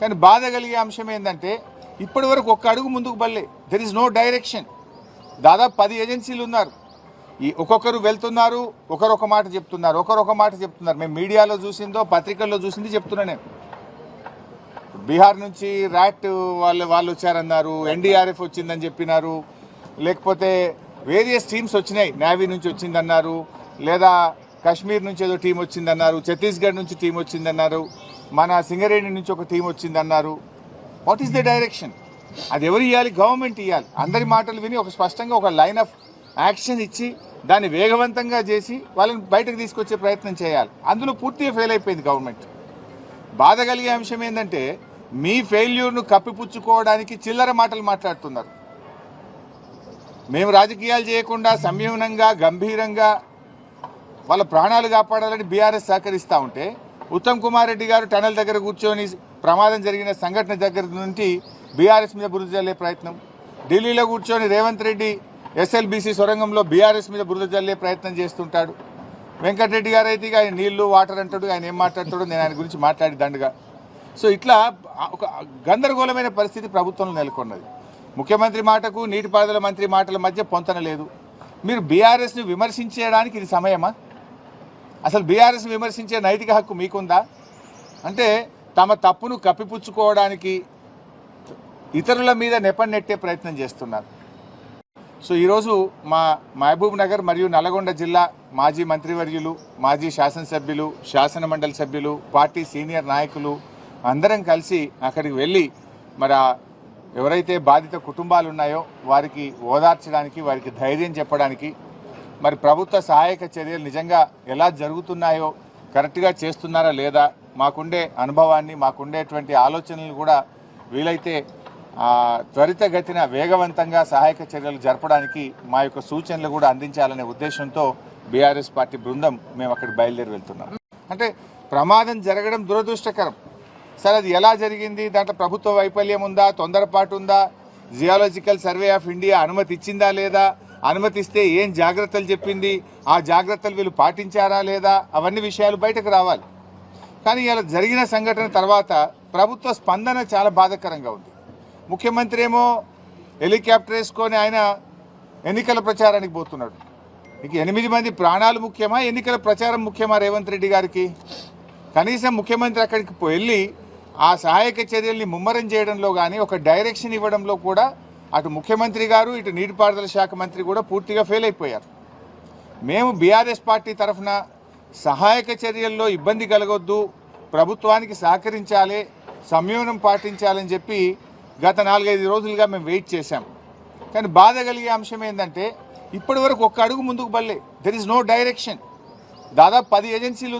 కానీ బాధ కలిగే అంశం ఏంటంటే ఇప్పటి వరకు ఒక్క అడుగు ముందుకు బల్లే. There is no direction. దాదాపు 10 ఏజెన్సీలు ఉన్నారు. ఈ ఒక్కొక్కరు వెళ్తున్నారు, ఒకరొక మాట చెప్తున్నారు. మేము మీడియాలో చూసిందో పత్రికల్లో చూసింది చెప్తున్నా నేను. బీహార్ నుంచి ర్యాట్ వాళ్ళు వచ్చారన్నారు, ఎన్డీఆర్ఎఫ్ వచ్చిందని చెప్పినారు, లేకపోతే వేరియస్ టీమ్స్ వచ్చినాయి, నేవీ నుంచి వచ్చిందన్నారు, లేదా కాశ్మీర్ నుంచి ఏదో టీం వచ్చిందన్నారు, ఛత్తీస్గఢ్ నుంచి టీం వచ్చిందన్నారు, మన సింగరేణి నుంచి ఒక టీం వచ్చిందన్నారు. What is the direction? అది ఎవరు ఇవ్వాలి? గవర్నమెంట్ ఇవ్వాలి. అందరి మాటలు విని ఒక స్పష్టంగా ఒక లైన్ ఆఫ్ యాక్షన్ ఇచ్చి దాన్ని వేగవంతంగా చేసి వాళ్ళని బయటకు తీసుకొచ్చే ప్రయత్నం చేయాలి. అందులో పూర్తిగా ఫెయిల్ అయిపోయింది గవర్నమెంట్. బాధ కలిగే అంశం ఏంటంటే మీ ఫెయిల్యూర్ను కప్పిపుచ్చుకోవడానికి చిల్లర మాటలు మాట్లాడుతున్నారు. మేము రాజకీయాలు చేయకుండా సంయమనంగా గంభీరంగా వాళ్ళ ప్రాణాలు కాపాడాలని బీఆర్ఎస్ సహకరిస్తూ ఉంటే ఉత్తమ్ కుమార్ రెడ్డి గారు టనల్ దగ్గర కూర్చొని ప్రమాదం జరిగిన సంఘటన దగ్గర నుండి బీఆర్ఎస్ మీద బురద జల్లే ప్రయత్నం, ఢిల్లీలో కూర్చొని రేవంత్ రెడ్డి ఎస్ఎల్బీసీ సొరంగంలో బీఆర్ఎస్ మీద బురద జల్లే ప్రయత్నం చేస్తుంటాడు. వెంకటరెడ్డి గారు అయితే ఆయన నీళ్లు వాటర్ అంటాడు, ఆయన ఏం మాట్లాడతాడో నేను ఆయన గురించి మాట్లాడి దండగా. సో ఇట్లా ఒక గందరగోళమైన పరిస్థితి ప్రభుత్వంలో నెలకొన్నది. ముఖ్యమంత్రి మాటకు నీటిపారుదల మంత్రి మాటల మధ్య పొంతన లేదు. మీరు బీఆర్ఎస్ని విమర్శించడానికి ఇది సమయమా? అసలు బీఆర్ఎస్ని విమర్శించే నైతిక హక్కు మీకుందా? అంటే తమ తప్పును కప్పిపుచ్చుకోవడానికి ఇతరుల మీద నెపన్నెట్టే ప్రయత్నం చేస్తున్నారు. సో ఈరోజు మా మహబూబ్ నగర్ మరియు నల్గొండ జిల్లా మాజీ మంత్రివర్యులు, మాజీ శాసనసభ్యులు, శాసన మండలి సభ్యులు, పార్టీ సీనియర్ నాయకులు అందరం కలిసి అక్కడికి వెళ్ళి మరి ఎవరైతే బాధిత కుటుంబాలు ఉన్నాయో వారికి ఓదార్చడానికి, వారికి ధైర్యం చెప్పడానికి, మరి ప్రభుత్వ సహాయక చర్యలు నిజంగా ఎలా జరుగుతున్నాయో కరెక్ట్గా చేస్తున్నారా లేదా, మాకుండే అనుభవాన్ని, మాకుండేటువంటి ఆలోచనలు కూడా వీలైతే త్వరితగతిన వేగవంతంగా సహాయక చర్యలు జరపడానికి మా యొక్క సూచనలు కూడా అందించాలనే ఉద్దేశంతో బీఆర్ఎస్ పార్టీ బృందం మేము అక్కడ బయలుదేరి వెళ్తున్నాం. అంటే ప్రమాదం జరగడం దురదృష్టకరం. సరే, అది ఎలా జరిగింది, దాంట్లో ప్రభుత్వ వైఫల్యం ఉందా, తొందరపాటు ఉందా, జియాలజికల్ సర్వే ఆఫ్ ఇండియా అనుమతి ఇచ్చిందా లేదా, అనుమతిస్తే ఏం జాగ్రత్తలు చెప్పింది, ఆ జాగ్రత్తలు వీళ్ళు పాటించారా లేదా, అవన్నీ విషయాలు బయటకు రావాలి. కానీ ఇలా జరిగిన సంఘటన తర్వాత ప్రభుత్వ స్పందన చాలా బాధాకరంగా ఉంది. ముఖ్యమంత్రి ఏమో హెలికాప్టర్ వేసుకొని ఆయన ఎన్నికల ప్రచారానికి పోతున్నాడు. ఇక 8 మంది ప్రాణాలు ముఖ్యమా, ఎన్నికల ప్రచారం ముఖ్యమా రేవంత్ రెడ్డి గారికి? కనీసం ముఖ్యమంత్రి అక్కడికి వెళ్ళి ఆ సహాయక చర్యల్ని ముమ్మరం చేయడంలో కానీ, ఒక డైరెక్షన్ ఇవ్వడంలో కూడా అటు ముఖ్యమంత్రి గారు, ఇటు నీటిపారుదల శాఖ మంత్రి కూడా పూర్తిగా ఫెయిల్ అయిపోయారు. మేము బీఆర్ఎస్ పార్టీ తరఫున సహాయక చర్యల్లో ఇబ్బంది కలగొద్దు, ప్రభుత్వానికి సహకరించాలి, సంయమనం పాటించాలని చెప్పి గత 4-5 రోజులుగా మేము వెయిట్ చేశాం. కానీ బాధ కలిగే అంశం ఏంటంటే ఇప్పటి వరకు ఒక్క అడుగు ముందుకు బల్లే. There is no direction. దాదాపు 10 ఏజెన్సీలు